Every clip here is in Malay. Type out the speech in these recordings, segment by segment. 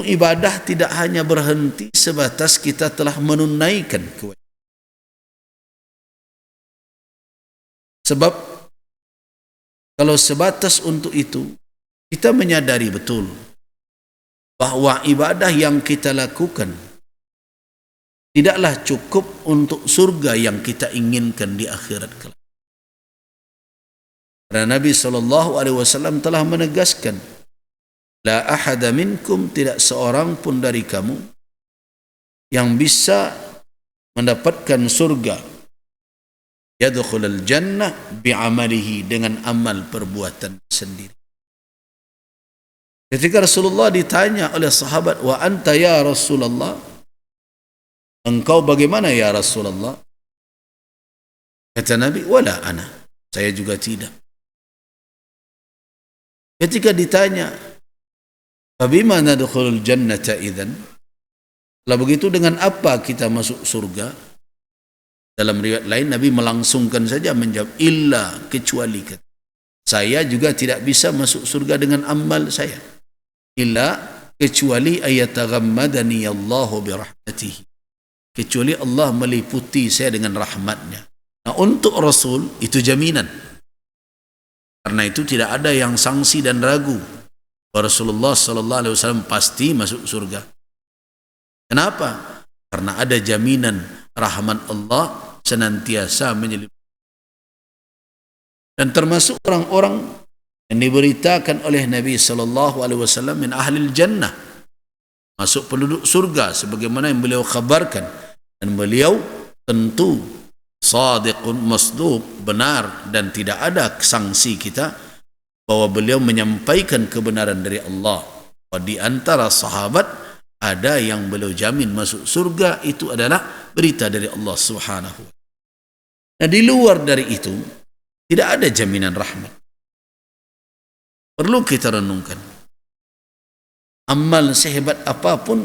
ibadah tidak hanya berhenti sebatas kita telah menunaikan kewajiban. Sebab kalau sebatas untuk itu, kita menyadari betul bahwa ibadah yang kita lakukan tidaklah cukup untuk surga yang kita inginkan di akhirat kelak. Karena Nabi SAW telah menegaskan, la ahada minkum, tidak seorang pun dari kamu yang bisa mendapatkan surga, yadkhulul jannah bi'amalihi, dengan amal perbuatan sendiri. Ketika Rasulullah ditanya oleh sahabat, wa anta ya Rasulullah, engkau bagaimana ya Rasulullah? Kata Nabi, wala ana, saya juga tidak. Ketika ditanya, fabima nadkhulul jannata idzan, kalau begitu dengan apa kita masuk surga? Dalam riwayat lain Nabi melangsungkan saja menjawab, illa, kecuali, saya juga tidak bisa masuk surga dengan amal saya, illa, kecuali ayataghammadani Allahu birahmatihi, kecuali Allah meliputi saya dengan rahmatnya. Nah, untuk Rasul itu jaminan. Karena itu tidak ada yang sangsi dan ragu bahwa Rasulullah SAW pasti masuk surga. Kenapa? Karena ada jaminan rahmat Allah senantiasa menyelimuti. Dan termasuk orang-orang yang diberitakan oleh Nabi SAW min ahlil jannah, masuk penduduk surga sebagaimana yang beliau khabarkan, dan beliau tentu sadiqun masduq, benar, dan tidak ada sanksi kita bahwa beliau menyampaikan kebenaran dari Allah. Di antara sahabat ada yang beliau jamin masuk surga, itu adalah berita dari Allah Subhanahu wa ta'ala. Nah, di luar dari itu tidak ada jaminan rahmat. Perlu kita renungkan. Amal sehebat apapun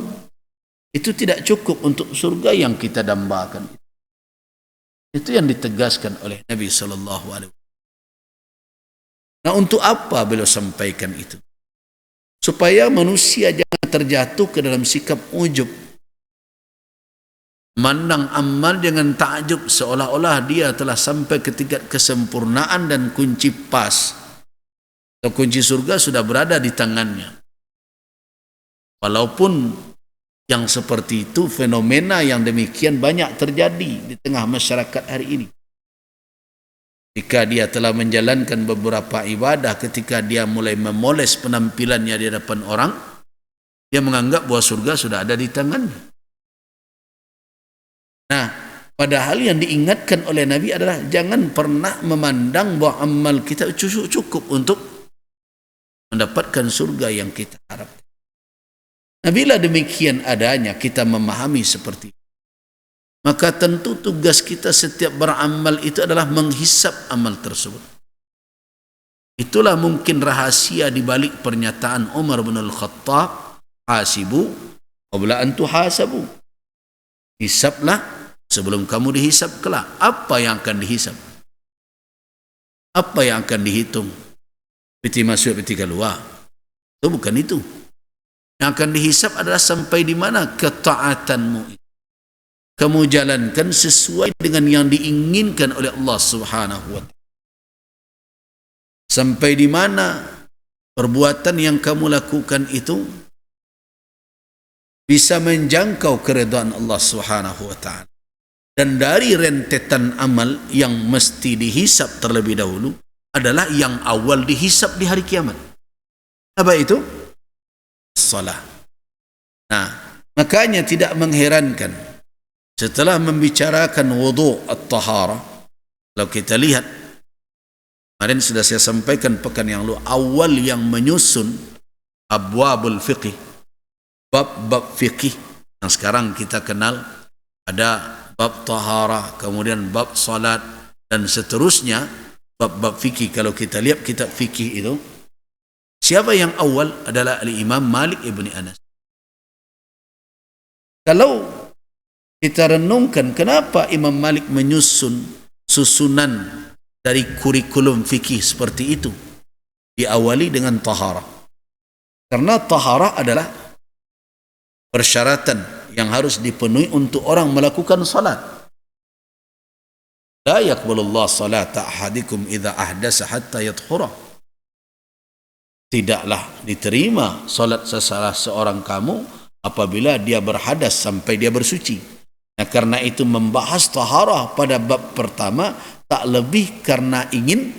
itu tidak cukup untuk surga yang kita dambakan. Itu yang ditegaskan oleh Nabi SAW. Nah, untuk apa beliau sampaikan itu? Supaya manusia jangan terjatuh ke dalam sikap ujub, mandang amal dengan takjub seolah-olah dia telah sampai ke tingkat kesempurnaan dan kunci pas atau kunci surga sudah berada di tangannya. Walaupun yang seperti itu, fenomena yang demikian banyak terjadi di tengah masyarakat hari ini. Jika dia telah menjalankan beberapa ibadah, ketika dia mulai memoles penampilannya di hadapan orang, dia menganggap bahwa surga sudah ada di tangannya. Nah, padahal yang diingatkan oleh Nabi adalah jangan pernah memandang bahwa amal kita cukup untuk mendapatkan surga yang kita harapkan. Nah, bila demikian adanya kita memahami seperti itu, maka tentu tugas kita setiap beramal itu adalah menghisap amal tersebut. Itulah mungkin rahasia di balik pernyataan Umar bin Al-Khattab, hasibu qabla an tuhasabu. Hisaplah sebelum kamu dihisap kelak. Apa yang akan dihisap? Apa yang akan dihitung? Peti masuk, peti keluar. Itu bukan itu. Yang akan dihisap adalah sampai di mana ketaatanmu. Kamu jalankan sesuai dengan yang diinginkan oleh Allah Subhanahu wa ta'ala. Sampai di mana perbuatan yang kamu lakukan itu bisa menjangkau keridhaan Allah Subhanahu wa ta'ala. Dan dari rentetan amal yang mesti dihisap terlebih dahulu adalah yang awal dihisap di hari kiamat. Apa itu? Salah. Nah, makanya tidak mengherankan setelah membicarakan wudu at-tahara, kalau kita lihat kemarin sudah saya sampaikan pekan yang lalu, awal yang menyusun abwabul fiqih, bab-bab fiqih yang sekarang kita kenal, ada bab tahara, kemudian bab salat, dan seterusnya bab-bab fikih. Kalau kita lihat kitab fikih itu, siapa yang awal adalah Al-Imam Malik ibni Anas. Kalau kita renungkan kenapa Imam Malik menyusun susunan dari kurikulum fikih seperti itu, diawali dengan tahara. Karena tahara adalah persyaratan yang harus dipenuhi untuk orang melakukan salat. La yaqbalullah salata ahadikum idza ahdasa hatta yadhhura. Tidaklah diterima salat sesalah seorang kamu apabila dia berhadas sampai dia bersuci. Nah, karena itu membahas taharah pada bab pertama tak lebih karena ingin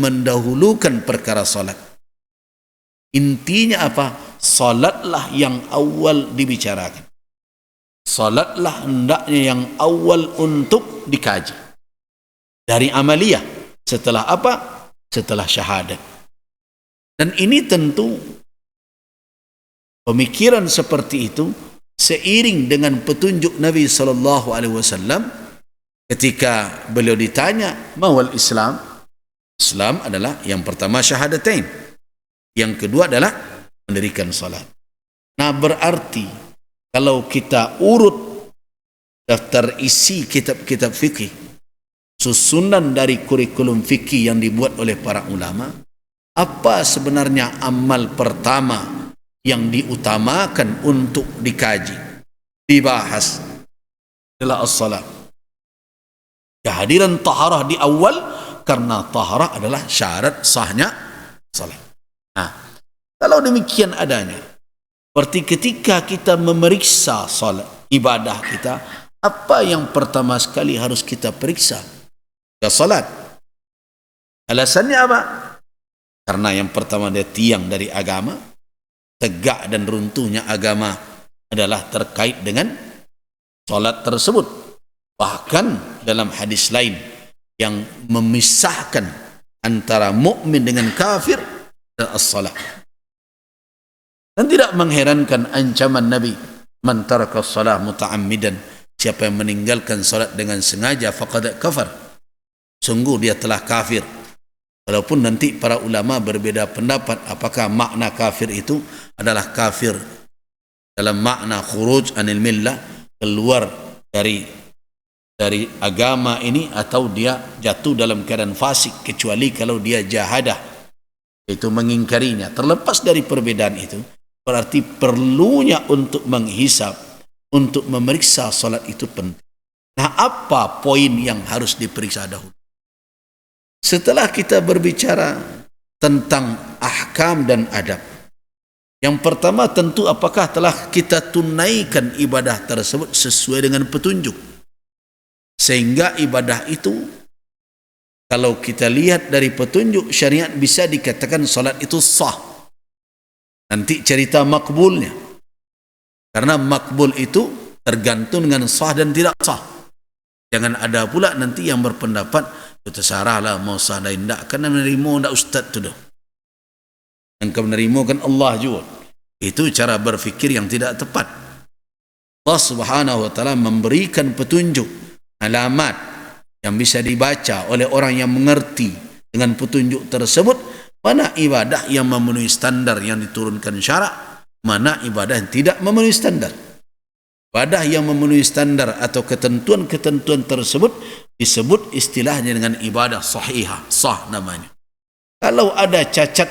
mendahulukan perkara salat. Intinya apa? Salatlah yang awal dibicarakan. Salatlah hendaknya yang awal untuk dikaji. Dari amaliyah. Setelah apa? Setelah syahadat. Dan ini tentu pemikiran seperti itu seiring dengan petunjuk Nabi SAW ketika beliau ditanya, "Mawal Islam?" Islam adalah yang pertama syahadatain. Yang kedua adalah mendirikan salat. Nah, berarti kalau kita urut daftar isi kitab-kitab fikih, susunan dari kurikulum fikih yang dibuat oleh para ulama, apa sebenarnya amal pertama yang diutamakan untuk dikaji, dibahas adalah as-salat. Kehadiran taharah di awal karena taharah adalah syarat sahnya salat. Nah, kalau demikian adanya, berarti ketika kita memeriksa salat, ibadah kita, apa yang pertama sekali harus kita periksa? Ya, salat. Alasannya apa? Karena yang pertama dia tiang dari agama, tegak dan runtuhnya agama adalah terkait dengan salat tersebut. Bahkan dalam hadis lain yang memisahkan antara mukmin dengan kafir adalah as-salat. Dan tidak mengherankan ancaman Nabi, "Man taraka as-salah muta'ammidan." Siapa yang meninggalkan salat dengan sengaja faqad kafar. Sungguh dia telah kafir. Walaupun nanti para ulama berbeda pendapat apakah makna kafir itu adalah kafir dalam makna khuruj anil millah, keluar dari agama ini, atau dia jatuh dalam keadaan fasik, kecuali kalau dia jahadah, itu mengingkarinya. Terlepas dari perbedaan itu, berarti perlunya untuk menghisap, untuk memeriksa salat itu penting. Nah, apa poin yang harus diperiksa dahulu? Setelah kita berbicara tentang ahkam dan adab, yang pertama tentu apakah telah kita tunaikan ibadah tersebut sesuai dengan petunjuk. Sehingga ibadah itu, kalau kita lihat dari petunjuk syariat, bisa dikatakan salat itu sah. Nanti cerita makbulnya. Karena makbul itu tergantung dengan sah dan tidak sah. Jangan ada pula nanti yang berpendapat, terserah lah mau sah dan tidak, karena menerima tidak ustaz tu dah. Yang menerima kan Allah juga. Itu cara berfikir yang tidak tepat. Allah Subhanahu wa taala memberikan petunjuk, alamat yang bisa dibaca oleh orang yang mengerti dengan petunjuk tersebut, mana ibadah yang memenuhi standar yang diturunkan syarak, mana ibadah yang tidak memenuhi standar. Ibadah yang memenuhi standar atau ketentuan-ketentuan tersebut disebut istilahnya dengan ibadah sahihah, sah namanya. Kalau ada cacat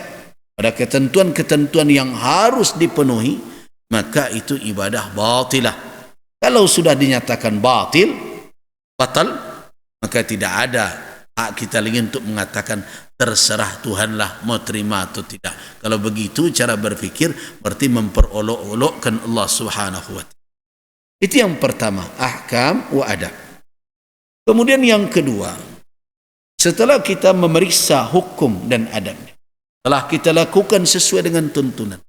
pada ketentuan-ketentuan yang harus dipenuhi, maka itu ibadah batilah. Kalau sudah dinyatakan batal, maka tidak ada hak kita lagi untuk mengatakan terserah Tuhanlah mau terima atau tidak. Kalau begitu cara berfikir berarti memperolok-olokkan Allah Subhanahu wa taala. Itu yang pertama, ahkam wa adab. Kemudian yang kedua, setelah kita memeriksa hukum dan adabnya, telah kita lakukan sesuai dengan tuntunan,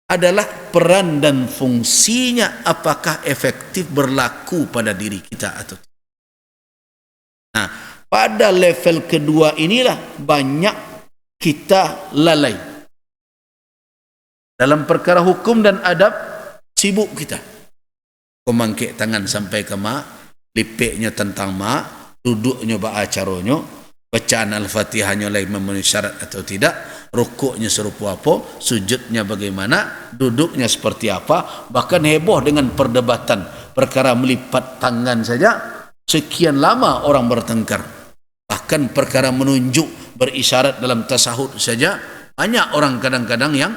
adalah peran dan fungsinya apakah efektif berlaku pada diri kita atau tidak. Nah, pada level kedua inilah banyak kita lalai. Dalam perkara hukum dan adab, sibuk kita. Komangkek tangan sampai ke mak, lipeknya tentang mak, duduknya ba'acaronyo, bacaan Al-Fatihahnya lain memenuhi syarat atau tidak, rukuknya serupa apa, sujudnya bagaimana, duduknya seperti apa, bahkan heboh dengan perdebatan perkara melipat tangan saja, sekian lama orang bertengkar. Bahkan perkara menunjuk berisyarat dalam tasahud saja, banyak orang kadang-kadang yang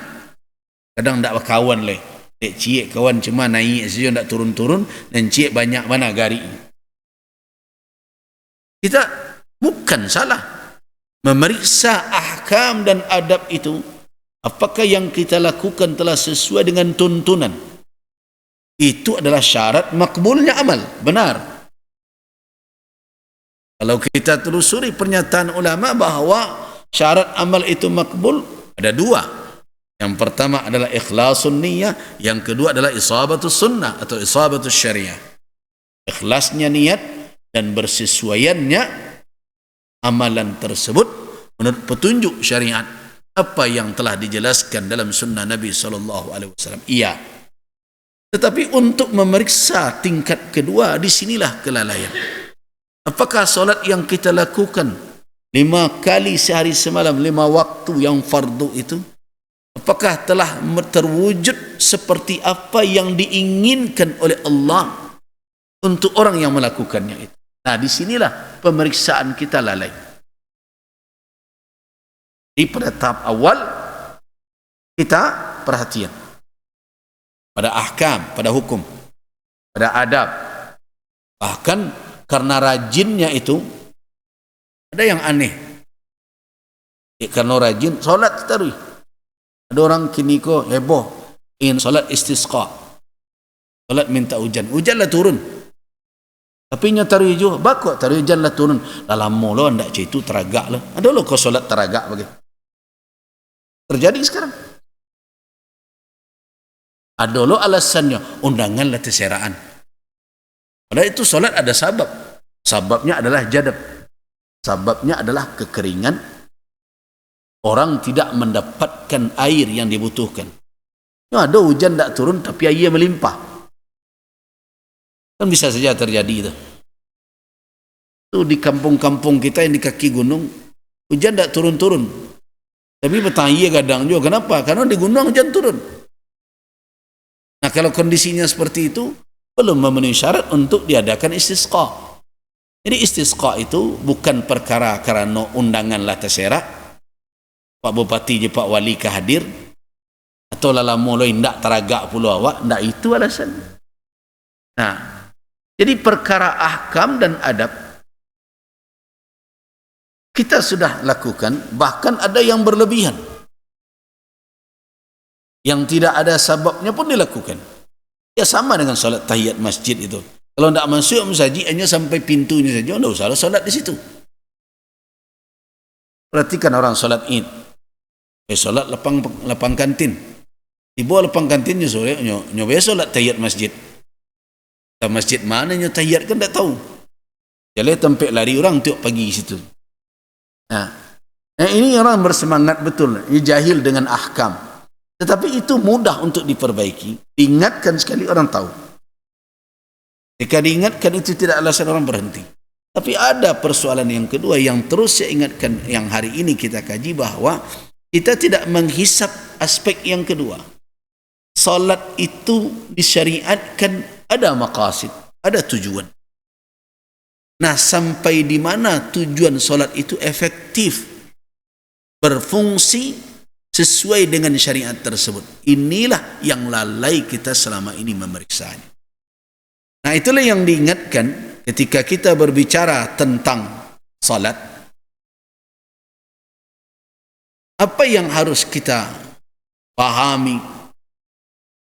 kadang tidak berkawan leh. Cik kawan cuma naik saja tak turun-turun dan cik banyak mana gari. Kita bukan salah memeriksa ahkam dan adab itu. Apakah yang kita lakukan telah sesuai dengan tuntunan? Itu adalah syarat makbulnya amal. Benar. Kalau kita telusuri pernyataan ulama bahawa syarat amal itu makbul, ada dua. Yang pertama adalah ikhlasun niyah, yang kedua adalah isabatus sunnah atau isabatus syariah. Ikhlasnya niat dan bersesuaiannya amalan tersebut menurut petunjuk syariat apa yang telah dijelaskan dalam sunnah Nabi SAW. Iya. Tetapi untuk memeriksa tingkat kedua, disinilah kelalaian. Apakah solat yang kita lakukan 5 kali sehari semalam, 5 waktu yang fardu itu, apakah telah terwujud seperti apa yang diinginkan oleh Allah untuk orang yang melakukannya itu? Nah, disinilah pemeriksaan kita lalai. Di pada tahap awal kita perhatian pada ahkam, pada hukum, pada adab. Bahkan karena rajinnya itu ada yang aneh. Karena rajin solat tarawih. Ada orang kini ko heboh ingin solat istisqa, solat minta hujan. Hujanlah turun. Tapi nya tarawih juga bakok tarawih hujanlah turun. Lama lo ndak cik itu teragak lah. Ada lo ko solat teragak bagi. Terjadi sekarang. Ada lo alasannya undanganlah terseraan. Padahal itu solat ada sabab. Sababnya adalah jadab. Sababnya adalah kekeringan. Orang tidak mendapatkan air yang dibutuhkan. Ya, ada hujan tak turun tapi air melimpah. Kan bisa saja terjadi itu. Itu di kampung-kampung kita yang di kaki gunung, hujan tak turun-turun. Tapi petani kadang juga. Kenapa? Karena di gunung hujan turun. Nah, kalau kondisinya seperti itu, belum memenuhi syarat untuk diadakan istisqa. Jadi istisqa itu bukan perkara kerana undanganlah terserak. Pak Bupati je Pak Wali ke hadir atau lalamu lo indak teragak pula awak, ndak itu alasan. Nah, jadi perkara ahkam dan adab kita sudah lakukan, bahkan ada yang berlebihan yang tidak ada sebabnya pun dilakukan. Ya sama dengan solat tahiyat masjid itu. Kalau tidak masuk masjid hanya sampai pintunya saja, tidak usah solat di situ. Perhatikan orang solat Id. Solat lapang kantin. Di bawah lapang kantinnya nyoba solat tahiyat masjid. Masjid mana nyo tahiyat kan tak tahu. Jadi tempat lari orang tiap pagi situ. Nah, ini orang bersemangat betul, ini jahil dengan ahkam. Tetapi itu mudah untuk diperbaiki. Diingatkan sekali orang tahu. Jika diingatkan itu tidak alasan orang berhenti. Tapi ada persoalan yang kedua yang terus saya ingatkan, yang hari ini kita kaji, bahwa kita tidak menghisap aspek yang kedua. Salat itu disyariatkan ada maqasid, ada tujuan. Nah, sampai di mana tujuan solat itu efektif, berfungsi sesuai dengan syariat tersebut. Inilah yang lalai kita selama ini memeriksanya. Nah, itulah yang diingatkan ketika kita berbicara tentang solat. Apa yang harus kita pahami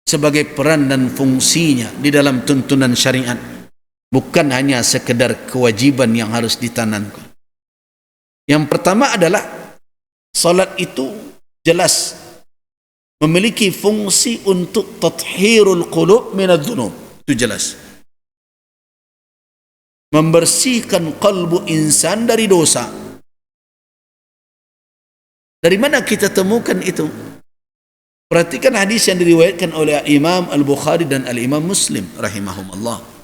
sebagai peran dan fungsinya di dalam tuntunan syariat? Bukan hanya sekedar kewajiban yang harus ditanamkan. Yang pertama adalah salat itu jelas memiliki fungsi untuk tathhirul qulub minadz dzunub. Itu jelas. Membersihkan kalbu insan dari dosa. Dari mana kita temukan itu? Perhatikan hadis yang diriwayatkan oleh Imam Al-Bukhari dan Al-Imam Muslim rahimahumullah.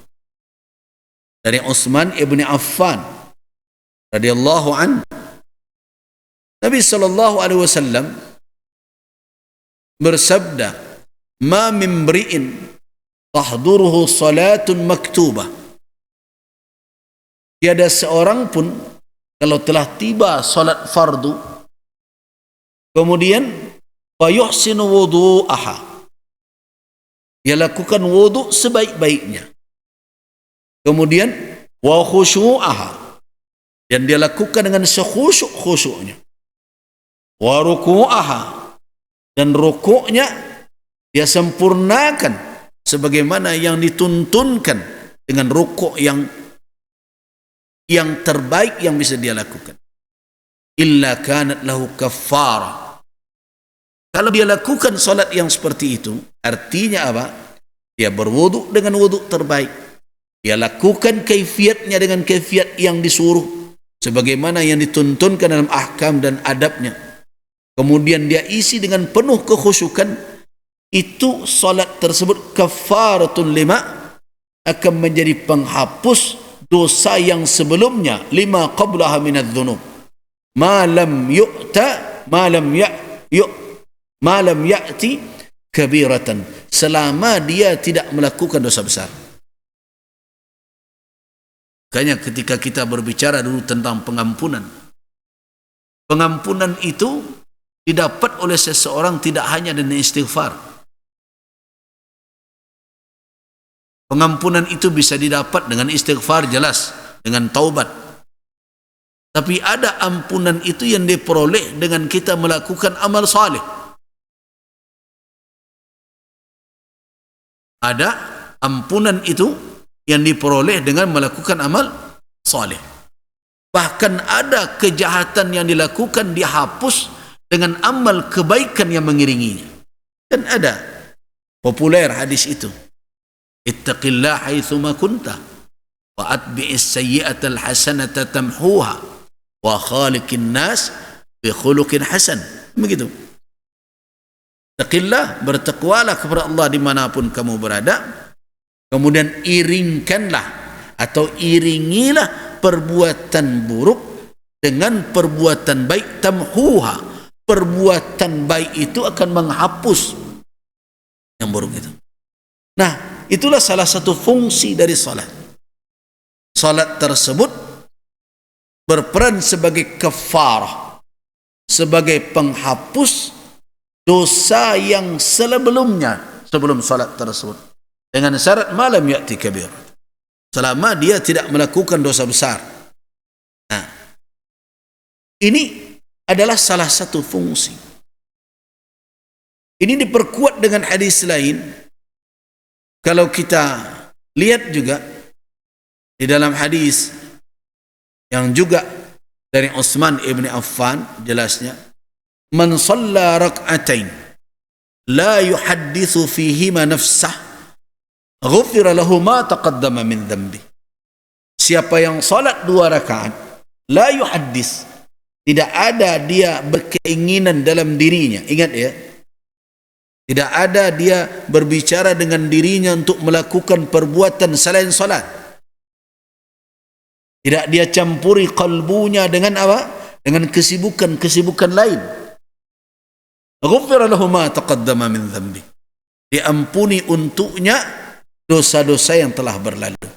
Dari Utsman ibn Affan radhiyallahu anhu, Nabi sallallahu alaihi wasallam bersabda, "Ma min mri'in tahduruhu salatun maktubah." Tiada seorang pun kalau telah tiba salat fardu kemudian fa yuhsinu wudu'aha, dia lakukan wudu sebaik-baiknya. Kemudian wa khusyu'aha, dan dia lakukan dengan sekhusyuk-khusyuknya. Wa ruku'aha, dan rukuknya dia sempurnakan sebagaimana yang dituntunkan dengan rukuk yang terbaik yang bisa dia lakukan. Illa kanat lahu kaffara. Kalau dia lakukan salat yang seperti itu, artinya apa? Dia berwudu dengan wudu terbaik. Dia lakukan kaifiatnya dengan kaifiat yang disuruh, sebagaimana yang dituntunkan dalam ahkam dan adabnya. Kemudian dia isi dengan penuh kekhusyukan, itu salat tersebut kafaratun lima, akan menjadi penghapus dosa yang sebelumnya, lima qablaha minadz dzunub. Ma lam ya'ti kabiratan, selama dia tidak melakukan dosa besar. Makanya ketika kita berbicara dulu tentang pengampunan itu didapat oleh seseorang tidak hanya dengan istighfar. Pengampunan itu bisa didapat dengan istighfar, jelas, dengan taubat. Tapi ada ampunan itu yang diperoleh dengan kita melakukan amal saleh. Ada ampunan itu yang diperoleh dengan melakukan amal saleh. Bahkan ada kejahatan yang dilakukan dihapus dengan amal kebaikan yang mengiringinya. Dan ada populer hadis itu. Ittaqillah haitsuma kunta wa atbi'is sayyi'atal hasanata tamhuha wa khaliqin nas bi khuluqin hasan. Begitu. Taqillah, bertakwalah kepada Allah dimanapun kamu berada. Kemudian iringilah perbuatan buruk dengan perbuatan baik, tamhuha. Perbuatan baik itu akan menghapus yang buruk itu. Nah, itulah salah satu fungsi dari salat. Salat tersebut berperan sebagai kafarah, sebagai penghapus dosa yang sebelumnya, sebelum salat tersebut, dengan syarat malam ya'ti kabir, selama dia tidak melakukan dosa besar. Nah, ini adalah salah satu fungsi. Ini diperkuat dengan hadis lain. Kalau kita lihat juga di dalam hadis yang juga dari Utsman ibn Affan, jelasnya, man shalla rak'atain la yuhadditsu fihima nafsah ghufira lahu ma taqaddama min dhanbi. Siapa yang salat 2 rakaat, la yuhaddits, tidak ada dia berkeinginan dalam dirinya, ingat ya, tidak ada dia berbicara dengan dirinya untuk melakukan perbuatan selain salat. Tidak dia campuri kalbunya dengan apa? Dengan kesibukan lain. Ghufira lahu ma taqaddama min dhanbi. Diampuni untuknya dosa-dosa yang telah berlalu.